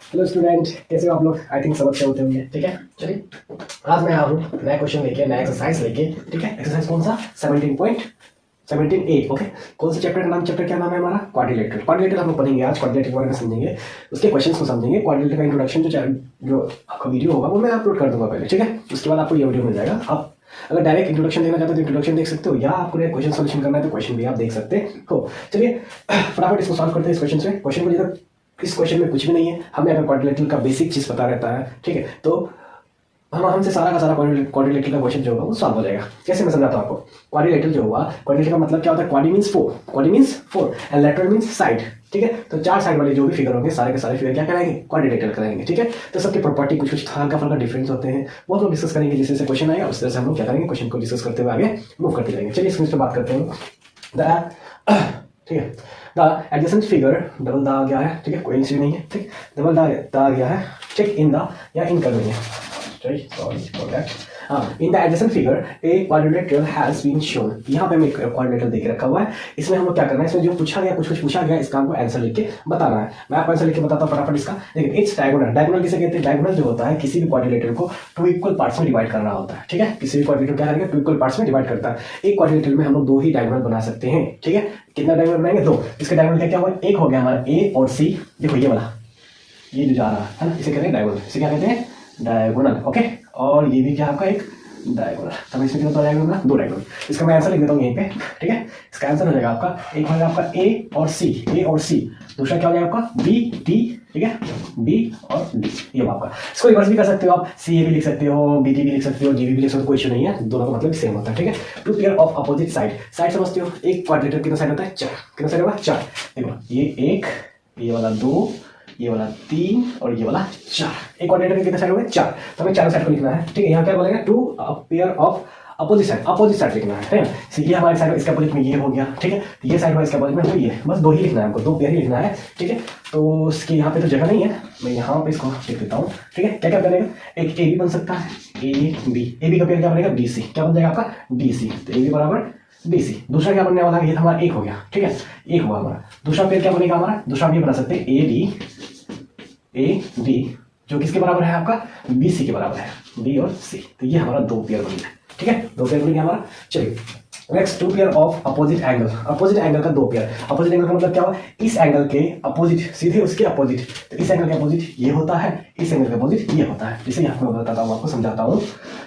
Hello student, कैसे हो आप लोग? आई थिंक समझते होते होंगे। ठीक है, चलिए आज मैं आया हूँ नया क्वेश्चन लेके, नया एक्सरसाइज लेके। ठीक है, एक्सरसाइज कौन सा? 17.17 कौन से चैप्टर का नाम? चैप्टर क्या नाम है हमारा? क्वाड्रिलेटरल। क्वाड्रिलेटरल हम लोग पढ़ेंगे आज, क्वाड्रिलेटरल के बारे में समझेंगे, उसके क्वेश्चंस को समझेंगे। क्वाड्रिलेटरल का इंट्रोडक्शन जो आपका वीडियो होगा वो मैं अपलोड कर दूंगा पहले। ठीक है, उसके बाद आपको ये वीडियो मिल जाएगा। आप अगर डायरेक्ट इंट्रोडक्शन देखना चाहते हो तो इंट्रोडक्शन देख सकते हो, या आपको क्वेश्चन सोल्यूशन करना है तो क्वेश्चन भी आप देख सकते हो। चलिए फटाफट इसको सॉल्व करते हैं। इस क्वेश्चन से क्वेश्चन को जिधर इस क्वेश्चन में कुछ भी नहीं है, हमें अगर क्वाड्रिलेटरल का बेसिक चीज पता रहता है, ठीक है, तो हमसे सारा का सारा क्वाड्रिलेटरल का क्वेश्चन जो होगा वो सॉल्व हो जाएगा। कैसे मैं समझाता हूं आपको। क्वाड्रिलेटरल जो हुआ, क्वाड्रिलेटरल का मतलब क्या होता है? Quadri means four and lateral means side. ठीक है, तो चार साइड वाले जो भी फिगर होंगे सारे के सारे फिगर क्या कराएंगे? क्वाड्रिलेटरल कराएंगे। ठीक है, तो सबके प्रॉपर्टी कुछ कुछ हल्का फल्का डिफरेंस होते हैं, वो हम लोग डिस्कस करेंगे। जैसे जैसे क्वेश्चन आएगा उस तरह से हम लोग क्या करेंगे, क्वेश्चन को डिस्कस करते हुए आगे मूव करते जाएंगे। चलिए इसमें बात करते हैं। ठीक है, the adjacent figure, double the आ गया है। ठीक है, कोई इश्यू नहीं है। ठीक, डबल द आ गया है। चेक इन द, या इन कर देंगे, sorry for that. In the adjacent figure a quadrilateral has been shown. यहाँ पे हमें क्वाड्रिलेटरल देख रखा हुआ है। इसमें हम लोग क्या करना है, इसमें जो पूछा गया, कुछ कुछ पूछा गया, इसका हमको आंसर लिख के बताना है। मैं आपको आंसर लिख के बताता हूँ फटाफट इसका। देखिए, इट्स डायगोनल। डायगोनल किसे कहते हैं? डायगोनल जो होता है किसी भी क्वाड्रिलेटरल को टू इक्वल पार्ट्स में डिवाइड कर रहा होता है। ठीक है, किसी भी क्वाड्रिलेटरल क्या करेंगे? टू इक्वल पार्ट्स में डिवाइड करता है। एक क्वाड्रिलेटरल में हम लोग दो ही डायगोनल बना सकते हैं। ठीक है, कितना डायगोनल बनाएंगे? दो। इसके डायगोनल क्या हुआ? एक हो गया हमारा ए और सी। देखो ये वाला, ये जो जा रहा है ना, इसे कहते हैं डायगोनल। इसे क्या कहते हैं? डायगोनल। ओके, और ये भी क्या आपका एक डायगोनल। तब इसमें कितना डायगोनल ना? दो डायगोनल। इसका मैं आंसर लिख देता हूँ यहीं पे। ठीक है, इसका आंसर हो जाएगा आपका, एक हो जाएगा आपका ए और सी, ए और सी। दूसरा क्या हो जाएगा आपका? B D. ठीक है, बी और डी, ये आपका। इसको रिवर्स भी कर सकते हो आप, सी ए भी लिख सकते हो, बी डी भी लिख सकते हो, डी भी लिख सकते हो, कोई इशू नहीं है, दोनों का मतलब सेम होता है। ठीक है, two pair of opposite side. Side समझते हो? एक क्वाड्रिलेटरल कितना साइड होता है? चार। कितना साइड होगा? चार। देखो ये एक, ये वाला दो, ये वाला तीन और ये वाला चार। एक क्वाड्रिलेटरल के कितने साइड हो गए? चार। तो हमें चारों साइड को लिखना है। ठीक है, यहाँ क्या बोलेगा? Two pair of opposite side लिखना है ना। ये हमारे साइड इसका अपोजिट में ये हो गया। ठीक है, तो ये साइड हुआ इसका अपोजिट में, तो ये बस दो ही लिखना है हमको, दो पेयर ही लिखना है। ठीक है, तो इसके यहाँ पे तो जगह नहीं है, मैं यहाँ पे इसको लिख देता हूँ। ठीक है, क्या क्या बनेगा? एक ए बी बन सकता है, ए बी का पेयर क्या बनेगा? D C. क्या बन जाएगा आपका? D C. तो ए बी बराबर डी सी। दूसरा क्या बनने वाला है? ये तो हमारा एक हो गया। ठीक है, एक हुआ हमारा। दूसरा पेयर क्या बनेगा हमारा? दूसरा हम ये बना सकते हैं ए डी, जो किसके बराबर है आपका? बी सी के बराबर है, बी और सी। तो ये हमारा दो पेयर बन गया। ठीक है, दो पेयर बन गया हमारा। चलिए next, two pair of opposite angle. Opposite angle का दो पेयर। अपोजिट एंगल का मतलब क्या हुआ? इस एंगल के अपोजिट, सीधे उसके अपोजिट। तो इस एंगल के अपोजिट ये होता है, इस एंगल के अपोजिट ये होता है। जैसे यहाँ मैं बताता हूँ, आपको समझाता हूँ।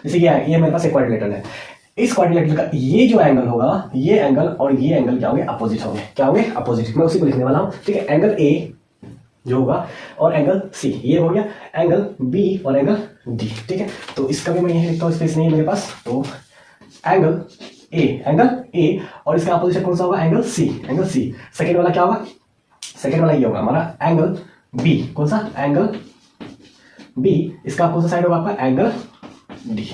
जैसे ये मेरे पास एक क्वाड्रिलेटरल है, इस क्वाड्रिलेटरल का ये जो एंगल होगा, ये एंगल और ये एंगल क्या होंगे? अपोजिट होंगे। क्या होंगे? अपोजिट। मैं उसी को लिखने वाला हूँ। ठीक है, एंगल ए जो होगा और एंगल सी, ये हो गया एंगल बी और एंगल डी। ठीक है, तो इसका भी मैं यही लिखता हूँ, स्पेस नहीं है मेरे पास। तो एंगल ए और इसका अपोजिशन कौन सा होगा? Angle C. सेकेंड वाला क्या होगा? सेकेंड वाला ये होगा हमारा एंगल बी। कौन सा? Angle B. इसका कौन सा साइड होगा आपका? Angle D.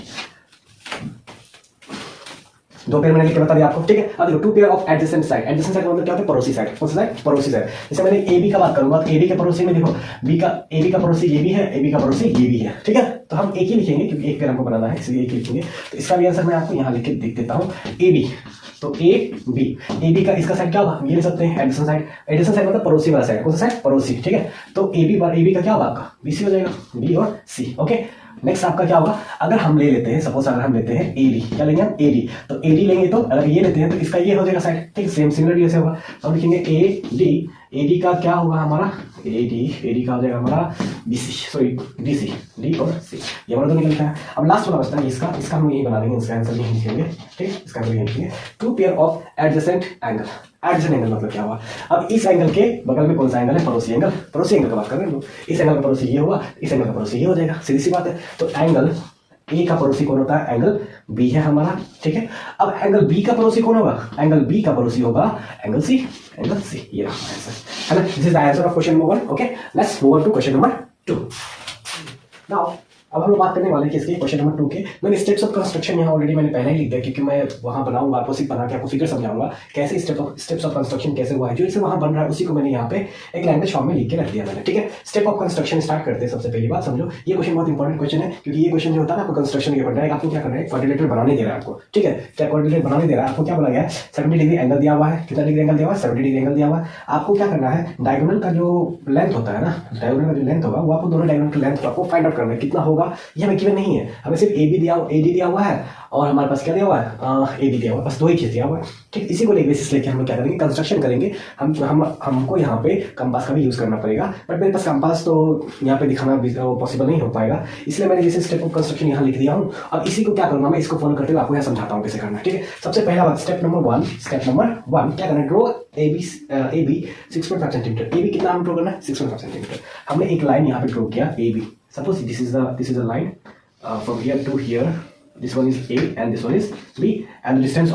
दो पेयर मैंने लिख के बता दिया आपको। ठीक है, अब देखो, two pair of adjacent side. Adjacent side मतलब क्या होता है? पड़ोसी साइड। कौन सा साइड? पड़ोसी साइड। जैसे मैंने ए बी का बात करूंगा तो ए बी के पड़ोसी में देखो, ए बी का पड़ोसी ये भी है, ए बी का पड़ोसी ये भी है। ठीक है, तो हम एक ही लिखेंगे क्योंकि एक पेयर हमको बनाना है, इसलिए एक ही लिखेंगे। तो इसका भी आंसर मैं आपको यहाँ लिख के देख देता हूँ, ए बी। तो ए बी का इसका साइड क्या होगा? ये लिख सकते हैं एडजेसेंट साइड। एडजेसेंट साइड मतलब पड़ोसी वाला साइड। कौन सा साइड? पड़ोसी। ठीक है, तो ए बी का क्या होगा आपका? बी सी हो जाएगा, बी और सी। ओके, नेक्स्ट आपका क्या होगा? अगर हम ले लेते हैं, सपोज अगर हम लेते हैं ए डी, क्या लेंगे हम? A D. तो ए डी लेंगे, तो अगर ये लेते हैं तो इसका ये हो जाएगा साइड। ठीक, सेम सिमिलरली ऐसे होगा। तो हम लिखेंगे ए डी का क्या होगा हमारा? ए डी का हो जाएगा हमारा B C, sorry D C, D और सी। ये वाला तो निकलता है। अब लास्ट वाला बचता है इसका हम यही बना देंगे, इसका आंसर यही लिखेंगे। ठीक, इसका आंसर यही लिखेंगे। Two pair of adjacent angle. Adjacent angle मतलब क्या हुआ? अब इस एंगल के बगल में कौन सा एंगल है? पड़ोसी एंगल। पड़ोसी एंगल की बात कर रहे हैं। इस एंगल का पड़ोसी ये होगा, इस एंगल का पड़ोसी ये हो जाएगा, सीधी सी बात है। तो एंगल ए का पड़ोसी कौन होता है? एंगल बी है हमारा। ठीक है, अब एंगल बी का पड़ोसी कौन होगा? एंगल बी का पड़ोसी होगा एंगल सी। ये रहा आंसर, है ना? This is the answer of question number 1। Okay, let's move on to question number 2। Now अब हम लोग बात करने वाले हैं किसके, क्वेश्चन नंबर 2 के। मैंने स्टेप्स ऑफ कंस्ट्रक्शन यहाँ ऑलरेडी मैंने पहले ही लिख दिया, क्योंकि मैं वहाँ बनाऊंगा आपको, सिर्फ बना के आपको फिगर समझाऊंगा कैसे स्टेप्स ऑफ कंस्ट्रक्शन कैसे हुआ है, जो इससे वहाँ बन रहा है उसी को मैंने यहाँ पे एक लैंग्वेज फॉर्म में लिख के रख दिया मैंने, ठीक है। स्टेप ऑफ कंस्ट्रक्शन स्टार्ट करते हैं। सबसे पहली बात समझो, ये क्वेश्चन बहुत इंपॉर्टेंट क्वेश्चन है, क्योंकि ये क्वेश्चन जो होता है आपको कंस्ट्रक्शन के बन रहा है, आपको क्या करना है, क्वाड्रिलेटरल बनाने दे रहा है आपको, ठीक है। क्या क्वाड्रिलेटरल बनाने दे रहा है आपको, क्या बोला गया है, 70 डिग्री एंगल दिया हुआ है, कितना डिग्री एंगल दिया हुआ है, 70 डिग्री एंगल दिया हुआ है। आपको क्या करना है, डायगोनल का जो लेंथ होता है ना, डायगोनल का जो लेंथ होगा वो आपको दोनों डायगोनल का लेंथ आपको फाइंड आउट करना है, कितना होगा ये हमें गिवन नहीं है, हमें सिर्फ एडी दिया हुआ है और हमारे पास क्या दिया हुआ है, एडी दिया हुआ है, बस दो ही चीज दिया हुआ है, ठीक। इसी को लेकर बेसिस लेके हम क्या करेंगे, कंस्ट्रक्शन करेंगे। हमको यहाँ पे कंपास का भी यूज करना पड़ेगा, बट मेरे पास कंपास तो यहाँ पे दिखाना पॉसिबल नहीं हो पाएगा, इसलिए मैंने जैसे स्टेप ऑफ कंस्ट्रक्शन यहाँ लिख दिया हूँ। अब इसी को क्या करूँगा, मैं इसको फॉलो करते हुए आपको यहाँ समझाता हूँ कैसे करना है, ठीक है। सबसे पहला बात, स्टेप नंबर वन क्या करना है, draw A B 6.5 centimetre. A B कितना हम ड्रॉ करना है, 6.5 सेंटीमीटर। हमने एक लाइन यहाँ पे ड्रॉ किया A B, suppose this is a line from here to here. This one is A and this one is B, and the distance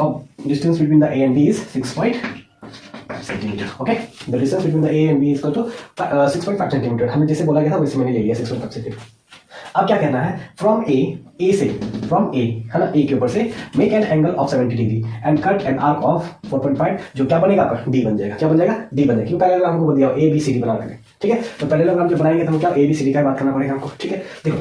between the A and B is 6.5 centimeter. Okay, the distance between the A and B is equal to 6.5 centimeter. हमें जैसे बोला गया था वैसे मैंने ले लिया 6.5 centimeter. अब क्या कहना है, from A है ना, A के ऊपर से make an angle of 70 degree and cut an arc of 4.5, जो क्या बनेगा आपका D बन जाएगा। क्या बन जाएगा, D बन जाएगा, क्यों पैरेललोग्राम हमको दिया A B C D बना रहे हैं, ठीक है। तो पैरेललोग्राम जब बनाएंगे तो हम क्या A B C D का बात करना पड़ेगा हमको, ठीक है। देखो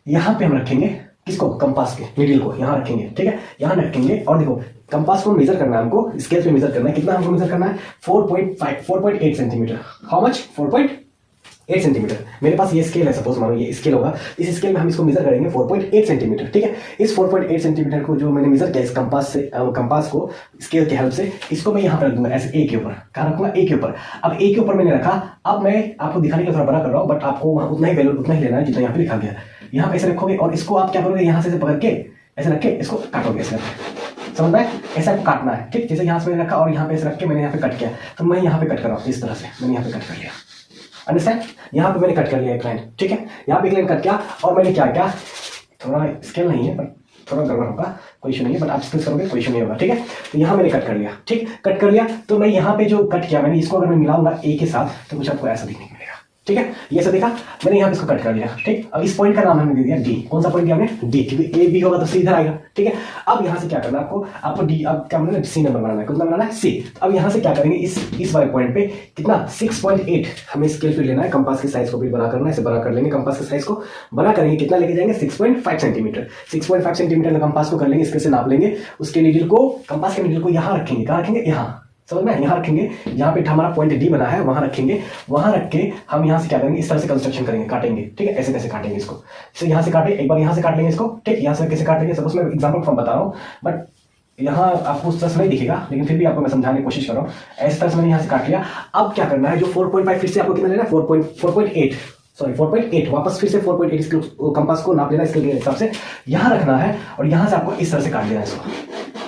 यहाँ पे हम रखेंगे किसको, कंपास के मिडिल को यहाँ रखेंगे, ठीक है, यहाँ रखेंगे। और देखो कंपास को मेजर करना है हमको, स्केल पे मेजर करना है, कितना हमको मेजर करना है, 4.8 सेंटीमीटर। How much, 4.8 centimetre. मेरे पास ये स्केल है, सपोज मानो ये स्केल होगा, इस स्केल में हम इसको मेजर करेंगे 4.8 सेंटीमीटर, ठीक है। इस 4.8 सेंटीमीटर को जो मैंने मेजर किया इस कंपास को स्केल के हेल्प से, इसको मैं यहाँ पर रख दूंगा ऐसे ए के ऊपर। कहाँ रखूंगा, ए के ऊपर। अब ए के ऊपर मैंने रखा, अब मैं आपको दिखाने का थोड़ा बड़ा कर रहा हूँ, बट आपको वहाँ उतना ही वैल्यू उतना ही लेना है जितना यहाँ पे लिखा गया है। यहाँ पे ऐसे रखोगे और इसको आप क्या करोगे, यहाँ से पकड़ के ऐसे रख के इसको काटोगे, ऐसे समझ में, ऐसा आपको काटना है, ठीक। जैसे यहाँ से मैंने रखा और यहाँ पे ऐसे रख के मैंने यहाँ पे कट किया, तो मैं यहाँ पे कट कर रहा हूँ इस तरह से, मैंने यहाँ पे कट कर लिया, अंडरस्टैंड। यहाँ पे मैंने कट कर लिया एक लाइन, ठीक है। यहाँ पे एक लाइन कट किया और मैंने क्या किया, थोड़ा स्केल नहीं है पर थोड़ा गड़बड़ होगा, कोई इशू नहीं है, बट आप स्केल करोगे कोई इशू नहीं होगा, ठीक है। तो यहाँ मैंने कट कर लिया, ठीक, कट कर लिया। तो मैं यहाँ पे जो कट किया मैंने, इसको अगर मैं मिलाऊंगा ए के साथ तो मुझे आपको ऐसा दिखने को मिलेगा, ठीक है। ये सब देखा मैंने, यहाँ पे इसको कट कर लिया, ठीक। अब इस पॉइंट का नाम हमने दे दिया डी। कौन सा पॉइंट दिया हमने, डी, क्योंकि ए बी होगा तो सी इधर आएगा, ठीक है। अब यहाँ से क्या करना है आपको डी, अब क्या बनाना है, सी नंबर बनाना है, कितना बनाना है, सी। तो अब यहाँ से क्या करेंगे, इस वाले पॉइंट पे कितना 6.8 हमें स्केल पे लेना है, कंपास के साइज को भी बड़ा करना है, इसे बड़ा कर लेंगे, कंपास के साइज को बड़ा करेंगे, कितना लेके जाएंगे 6.5 सेंटीमीटर। 6.5 सेंटीमीटर कंपास को कर लेंगे, इसके से नाप लेंगे, उसके नीडल को, कंपास के नीडल को यहाँ रखेंगे, कहाँ रखेंगे, यहाँ, समझ में, यहाँ रखेंगे, जहाँ पे हमारा पॉइंट डी बना है वहां रखेंगे। वहां रख के हम यहाँ से क्या करेंगे, इस तरह से कंस्ट्रक्शन करेंगे, काटेंगे, ठीक है। ऐसे कैसे काटेंगे इसको, इसे यहाँ से काटे, एक बार यहाँ से काट लेंगे इसको, ठीक। यहाँ से कैसे काटेंगे, सपोज मैं एग्जाम्पल फॉर्म बता रहा हूँ, बट यहाँ आपको उस तरह से नहीं दिखेगा, लेकिन फिर भी आपको मैं समझाने की कोशिश कर रहा हूँ। ऐसे तरह से मैंने यहाँ से काट लिया। अब क्या करना है, जो 4.5 फिर से आपको कितना लेना है, 4.8 वापस फिर से 4.8 इसके कंपास को नाप लेना, इसके हिसाब से यहाँ रखना है और यहाँ से आपको इस तरह से काट लेना है इसको,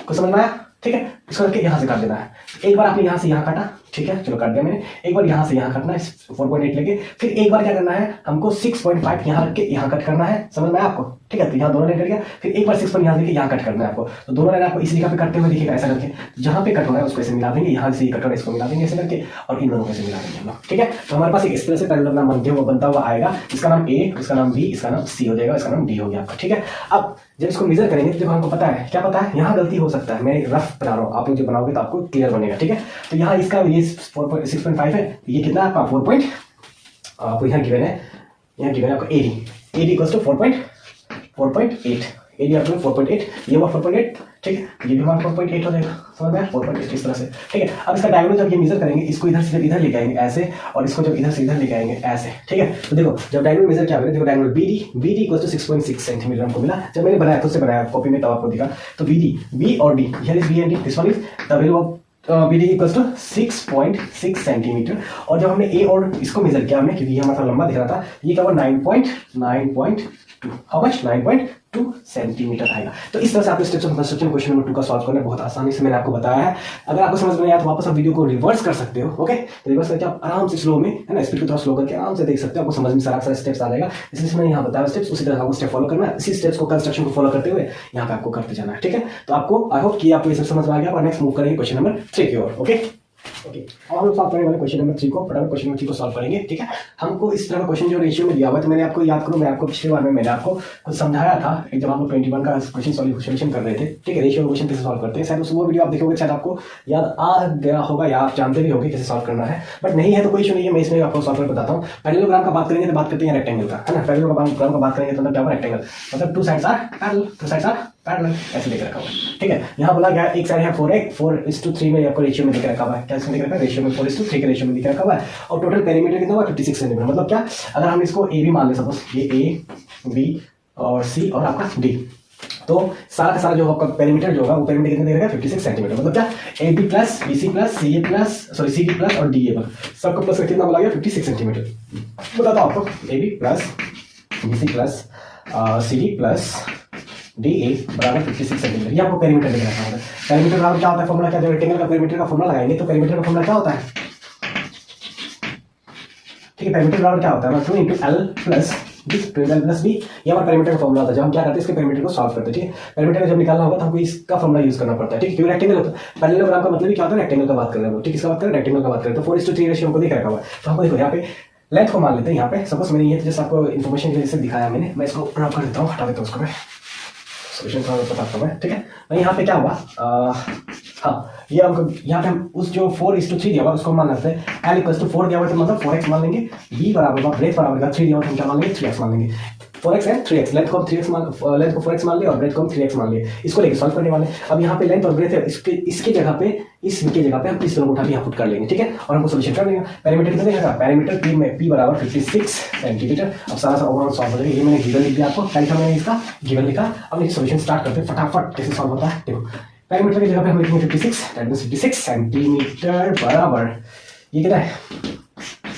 कुछ समझ में आया, ठीक है। इसको करके यहाँ से काट देना है। एक बार आपने यहाँ से यहाँ काटा, ठीक है, चलो काट दिया मैंने। एक बार यहाँ से यहाँ काटना है 4.8 लेके, फिर एक बार क्या करना है, हमको 6.5 यहाँ रख के यहाँ कट करना है, समझ में आया आपको, ठीक है। तो यहाँ दोनों लाइन कट गया, फिर एक बार 6 यहाँ लेके यहाँ कट करना है आपको। तो दोनों लाइन आपको इसी जगह पे कटते हुए दिखेगा, ऐसा करके जहाँ पे कट होना है उसको ऐसे मिला देंगे, यहाँ से कट होना है इसको मिला देंगे ऐसे करके, और इन दोनों को ऐसे मिला देंगे हम लोग, ठीक है। तो हमारे पास एक इस तरह से पैरेललोग्राम बनता हुआ आएगा, इसका नाम ए, इसका नाम बी, इसका नाम सी हो जाएगा, इसका नाम डी हो गया आपका, ठीक है। अब जब इसको मेजर करेंगे तो देखो हमको पता है, क्या पता है, यहाँ गलती हो सकता है, मैं रफ बना रहा हूँ, आप लोग जो बनाओगे तो आपको क्लियर बनेगा, ठीक है। तो यहाँ इसका ये 6.5 है, ये कितना आपका 4. आपको यहाँ गिवन है, यहाँ गिवन है आपका एडी इक्वल्स टू 4.8, एडी आपको 4.8, ये हुआ 4.8, ठीक है। ये भी हमारा 4.8 हो जाएगा, समझ में आया, 4.8 इस तरह से, ठीक है। अब इसका डायगोनल जब ये मेजर करेंगे, इसको इधर से इधर लेके आएंगे ऐसे, और इसको जब इधर से इधर लेके आएंगे ऐसे, ठीक है। तो देखो जब डायगोनल मेजर क्या करें, देखो diagonal BD equals to 6.6 centimetre हमको मिला, जब मैंने बनाया खुद से बनाया कॉपी में, तब आपको दिखा। तो B और D, here is B and D, this one is the value of BD equals to 6.6 centimetre. और जब हमने A और इसको मेजर किया हमने, क्योंकि ये हमारा लंबा दिख रहा था, ये क्या हुआ 9.2, हाउ मच, 9.2 सेंटीमीटर आएगा। तो इस तरह से आपको steps of construction question number 2 का सॉल्व करना बहुत आसानी से मैंने आपको बताया है। अगर आपको समझ में आया तो वापस आप वीडियो को रिवर्स कर सकते हो, ओके। तो रिवर्स करके आप आराम से स्लो में, है ना, स्पीड को थोड़ा स्लो करके आराम से देख सकते हो, आपको समझ में सारा स्टेप्स आ जाएगा। इसलिए मैंने यहाँ बताया स्टेप्स, उसी तरह आपको स्टेप फॉलो करना है, इसी स्टेप्स को कंस्ट्रक्शन को फॉलो करते हुए यहाँ पे आपको करते जाना है, ठीक है। तो आपको आई होप कि आपको ये सब समझ में आ गया, और नेक्स्ट मूव करेंगे क्वेश्चन नंबर 3 की ओर, ओके। ओके, अब हम लोग सॉल्व करने वाले क्वेश्चन नंबर 3 को, फटाफट क्वेश्चन नंबर 3 को सॉल्व करेंगे। ठीक है, हमको इस तरह का क्वेश्चन जो रेशियो में दिया हुआ है, तो मैंने आपको याद करूँ, मैं आपको पिछली बार में मैंने आपको कुछ समझाया था, एक जब हम लोग 21 का क्वेश्चन सॉल्यूशन कर रहे थे। ठीक है, रेशियो क्वेश्चन कैसे सॉल्व करते हैं, शायद वो वीडियो आप देखोगे, शायद आपको याद आ गया होगा या आप जानते भी होंगे कैसे सॉल्व करना है, बट नहीं है तो कोई इशू नहीं है, मैं इसमें आपको सॉल्व कर बताता हूँ। पैरेललोग्राम का बात करेंगे तो बात करते हैं रेक्टेंगल का, है ना। पैरेललोग्राम का बात करेंगे तो मतलब क्या होगा, रेक्टेंगल मतलब two sides are parallel, two sides are parallel, ऐसे लेकर रखा हुआ है। ठीक है, यहाँ बोला गया एक साइड है 4:3 में आपको रेशियो में दिख रखा हुआ है, क्या इसमें दिख रखा है, रेशियो में 4:3 के रेशियो में दिख रखा हुआ है। और टोटल पेरीमीटर कितना हुआ, 56 सेंटीमीटर। मतलब क्या, अगर हम इसको ए भी मान ले, सपोज ये ए बी और सी और आपका डी, तो सारा का सारा जो आपका पेरीमीटर जो होगा वो पेरीमीटर कितना देगा, 56 सेंटीमीटर। मतलब क्या, A B plus B C plus C A plus sorry C D plus और डी ए सबका प्लस का कितना बोला गया, 56 सेंटीमीटर। बताता हूँ आपको, A B plus B C plus C D plus D A बराबर 56 सेंटीमीटर। ये आपको पेरीमीटर दिख रहा है। पेरीमीटर बराबर क्या होता है, फॉर्मूला क्या, जो रेक्टेंगल का पेरीमीटर का फॉर्मूला लगाएंगे तो पेरीमीटर का फॉर्मूला क्या होता है। ठीक है, पेरीमीटर बराबर क्या होता है, 2 × L plus B, 2 L plus B, ये हमारा पेरीमीटर का फॉर्मूला होता है। जब हम क्या करते हैं, इसके पेरीमीटर को सॉल्व करते हैं। ठीक है, पेरीमीटर का जब निकालना होगा तो हमको इसका फॉर्मूला यूज करना पड़ता है। ठीक है, क्योंकि रेक्टेंगल होता है, पैरेललोग्राम का मतलब क्या होता है, रेक्टेंगल का बात कर रहे हैं। ठीक, इसका बात करें, रेक्टेंगल का बात करें तो 4:3 रेशियो हमको दिख रखा हुआ है। तो हमको देखो यहाँ पे लेंथ को मान लेते हैं। यहाँ पे सपोज मैंने ये जैसे आपको इन्फॉर्मेशन की वजह से दिखाया मैंने, मैं इसको ड्रॉप कर देता हूँ, हटा देता हूँ उसको मैं, सोल्यूशन का बताता हूँ मैं। ठीक है, और यहाँ पे क्या हुआ, हाँ ये हमको यहाँ पे हम उस जो 4:3 दिया हुआ उसको मान लेते हैं। L = 4 दिया हुआ तो मतलब 4x मान लेंगे, b बराबर ब्रेथ बराबर 3 दिया हुआ तो हम क्या मान लेंगे, 3x मान लेंगे। 4x है 3x, लेंथ को हम 3x मान, लेंथ को 4x मान लिया और ब्रेथ को हम 3x मान लिए। इसको लेके सॉल्व करने वाले। अब यहाँ पे लेंथ और ब्रेथ है, इसके जगह पे, इसके जगह पे हम इस दोनों को उठा के यहाँ पुट कर लेंगे। ठीक है, और हमको सोल्यूशन कर लेंगे। पेरीमीटर कितना देगा, पेरीमीटर p में p बराबर 56 सेंटीमीटर। अब सारा ओवरऑल सॉल्व हो जाएगा। ये मैंने गिवन लिख दिया आपको, क्या लिखा मैंने, इसका गिवन लिखा। अब ये सोल्यूशन स्टार्ट करते हैं फटाफट, कैसे सॉल्व होता है देखो। पेरीमीटर की जगह पे हम लिखेंगे 56, दैट मींस 56 सेंटीमीटर बराबर ये कितना है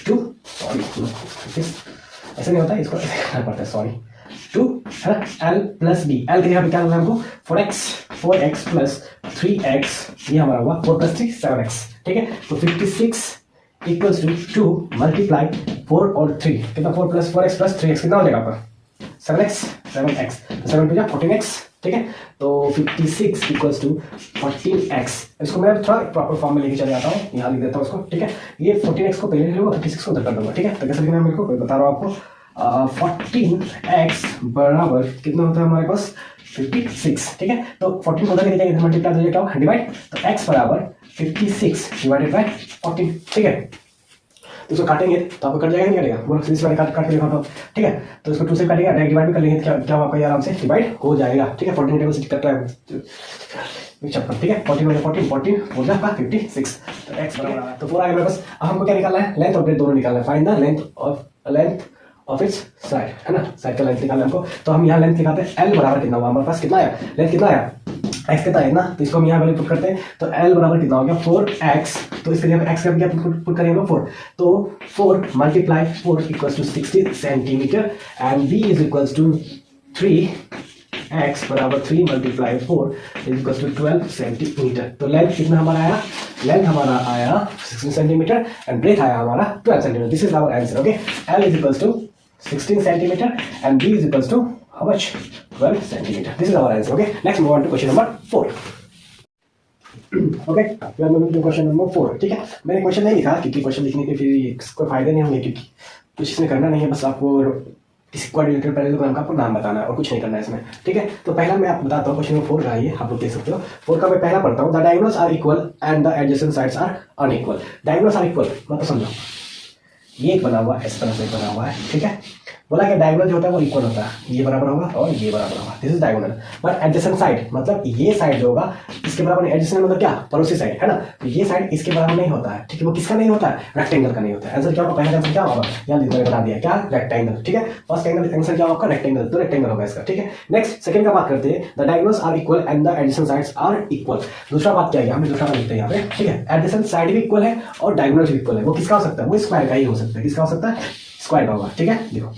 2, सॉरी ऐसे नहीं होता है, इसको ऐसे करना पड़ता है, सॉरी 2 है ना, L प्लस बी, L की जगह पे क्या होगा हमको 4x प्लस 3x, ये हमारा हुआ 4 + 3 7x। ठीक है, तो 56 = 2 मल्टीप्लाई 4 और 3 कितना, 4 + 4x + 3x कितना हो जाएगा आपका 7x, 7x तो 7 × 2 14x। ठीक है, तो 56 = 14x। इसको मैं थोड़ा प्रॉपर फॉर्म में लेके चले जाता हूँ, यहाँ लिख देता हूँ इसको। ठीक है, ये 14x को पहले ले लूँगा, 56 को उधर कर दूंगा। ठीक है, तो कैसे लिखना है मेरे को बता रहा हूँ आपको। 14x बराबर कितना होता है हमारे पास 56। ठीक है, तो 14 को उधर लेके जाएंगे, मल्टीप्लाई हो जाएगा डिवाइड, तो x बराबर 56 / 14। ठीक है, तो इसको काटेंगे तो आपको कट जाएगा, नहीं कटेगा, वो सीरीज वाले काट के देखो तो। ठीक है, तो इसको 2 से काटेंगे, डायरेक्ट डिवाइड भी कर लेंगे, क्या आपका आराम से डिवाइड हो जाएगा। ठीक है, 14 टेबल से कट रहा है 56। ठीक है, 14 × 14 हो जाएगा 56, तो x बराबर, तो 4 आ गया मेरे पास। अब हमको क्या निकालना है, लेंथ और ब्रेथ दोनों निकालना है। Find the length of its side, है ना, साइड का लेंथ निकालना है हमको। तो हम यहाँ लेंथ निकालते हैं, L बराबर कितना हुआ हमारे पास, कितना आया लेंथ, कितना आया x कितना है ना, तो इसको हम यहाँ वैल्यू पुट करते हैं। तो L बराबर कितना हो गया 4x, तो इसके लिए x का क्या पुट करेंगे 4, तो 4 × 4 = 60 सेंटीमीटर एंड b = 3x बराबर 3 × 4 = 12 सेंटीमीटर। तो लेंथ कितना हमारा आया, लेंथ हमारा आया 16 सेंटीमीटर एंड ब्रेथ आया हमारा 12 centimetre. This is our answer. Okay, L = 16 centimeter and B = how much, 12 centimeter. This is our answer. Okay, let's move on to question number 4. Okay, we are moving to question number 4. ठीक है, मैंने question नहीं लिखा क्योंकि question लिखने के फिर कोई फायदा नहीं होंगे, क्योंकि कुछ इसमें करना नहीं है, बस आपको इस क्वाड्रिलेटरल पैरेललोग्राम का आपको नाम बताना है और कुछ नहीं करना है इसमें। ठीक है, तो पहला मैं आपको बताता हूँ, क्वेश्चन नंबर 4 का है, आप लोग देख सकते हो। 4 का मैं पहला पढ़ता हूँ। The diagonals are equal and the adjacent sides are unequal. Diagonals are equal मतलब समझो, ये एक बना हुआ है, इस तरह से बना हुआ है। ठीक है, बोला कि डायगोनल जो होता है वो इक्वल होता है, ये बराबर होगा और ये बराबर होगा, this is diagonal. But adjacent side मतलब ये साइड जो होगा इसके बराबर नहीं, एडजेसेंट मतलब क्या, पड़ोसी साइड, है ना, तो ये साइड इसके बराबर नहीं होता है। ठीक है, वो किसका नहीं होता है, रेक्टेंगल का नहीं होता है। आंसर क्या होगा, पहला आंसर क्या होगा, यहाँ मैंने बता दिया, क्या, रेक्टेंगल। ठीक है, फर्स्ट एंगल आंसर क्या होगा, रेक्टेंगल, तो रेक्टेंगल होगा इसका। ठीक है, नेक्स्ट सेकंड का बात करते हैं। The diagonals are equal and the adjacent sides are equal. दूसरा बात क्या है, हमें दूसरा बात लिखते हैं यहाँ पे। ठीक है, एडजेसेंट साइड भी इक्वल है और डायगोनल भी इक्वल है। वो किसका हो सकता है, वो स्क्वायर का ही हो सकता है। किसका हो सकता है, स्क्वायर का होगा। ठीक है, देखो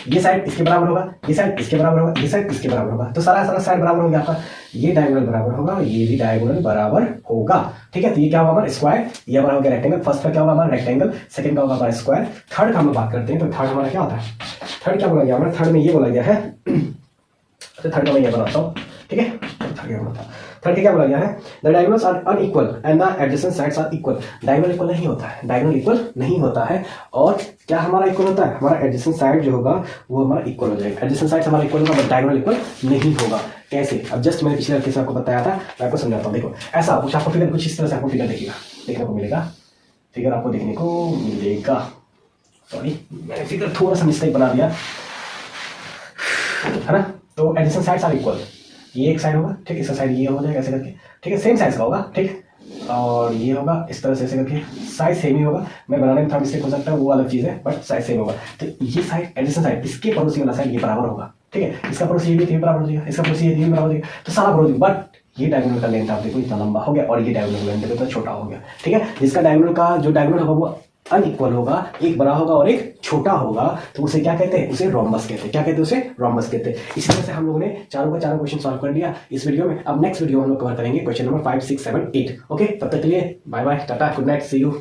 ये साइड इसके बराबर होगा, ये साइड इसके बराबर होगा, ये साइड इसके बराबर होगा, तो सारा साइड बराबर हो गया आपका। ये डायगोनल बराबर होगा, ये भी डायगोनल बराबर होगा। ठीक है, तो ये क्या होगा हमारा स्क्वायर, ये हमारा हो गया रेक्टेंगल। फर्स्ट का क्या होगा हमारा रेक्टेंगल, सेकंड का होगा हमारा स्क्वायर। थर्ड का हम बात करते हैं, तो थर्ड हमारा क्या होता है, थर्ड क्या बोला गया हमारा, थर्ड में ये बोला गया है, तो थर्ड का मैं ये बनाता हूँ। ठीक है, थर्ड क्या बनाता हूँ, थर्ड क्या बोला गया है, the diagonals are unequal and the adjacent sides are equal. Diagonal equal नहीं होता है, डायगोनल इक्वल नहीं होता है, और क्या हमारा इक्वल होता है, हमारा एडजेसेंट साइड जो होगा वो हमारा इक्वल हो जाएगा। एडजेसेंट साइड हमारा इक्वल होगा बट डायगोनल इक्वल नहीं होगा। कैसे, अब जस्ट मैंने पिछले केस आपको बताया था, मैं आपको समझाता हूँ। देखो ऐसा कुछ आपको फिगर कुछ इस तरह से आपको फिगर देखिएगा, देखने को मिलेगा, फिगर आपको देखने को मिलेगा। सॉरी मैंने फिगर थोड़ा सा मिस्टेक बना दिया है ना। तो एडजेसेंट साइड्स आर इक्वल, ये एक साइड होगा, ठीक, इसका साइड ये हो जाएगा ऐसे करके, ठीक है, सेम साइज का होगा, ठीक, और ये होगा इस तरह से ऐसे करके, साइज सेम ही होगा। मैं बनाने में थोड़ा मिस्टेक हो सकता है, वो अलग चीज़ है, बट साइज सेम होगा। तो ये साइड एडजेसेंट साइड, इसके पड़ोसी वाला साइड ये बराबर होगा, ठीक है, इसका पड़ोसी ये भी बराबर हो जाएगा, इसका पड़ोसी ये भी बराबर हो जाएगा, तो सारा बराबर। बट ये डायगोनल का लेंथ आप देखो इतना लंबा हो गया और ये डायगोनल का लेंथ देखो इतना छोटा हो गया, ठीक है। जिसका डायगोनल का जो डायगोनल होगा वो अनइक्वल होगा, एक बड़ा होगा और एक छोटा होगा, तो उसे क्या कहते हैं, उसे रोम्बस कहते हैं। क्या कहते हैं, उसे रोम्बस कहते हैं। इसी तरह से हम लोगों ने चारों का चारों क्वेश्चन सॉल्व कर लिया इस वीडियो में। अब नेक्स्ट वीडियो हम लोग कवर करेंगे क्वेश्चन नंबर 5, 6, 7, 8। ओके, तब तक के लिए bye bye, tata, good night, see you.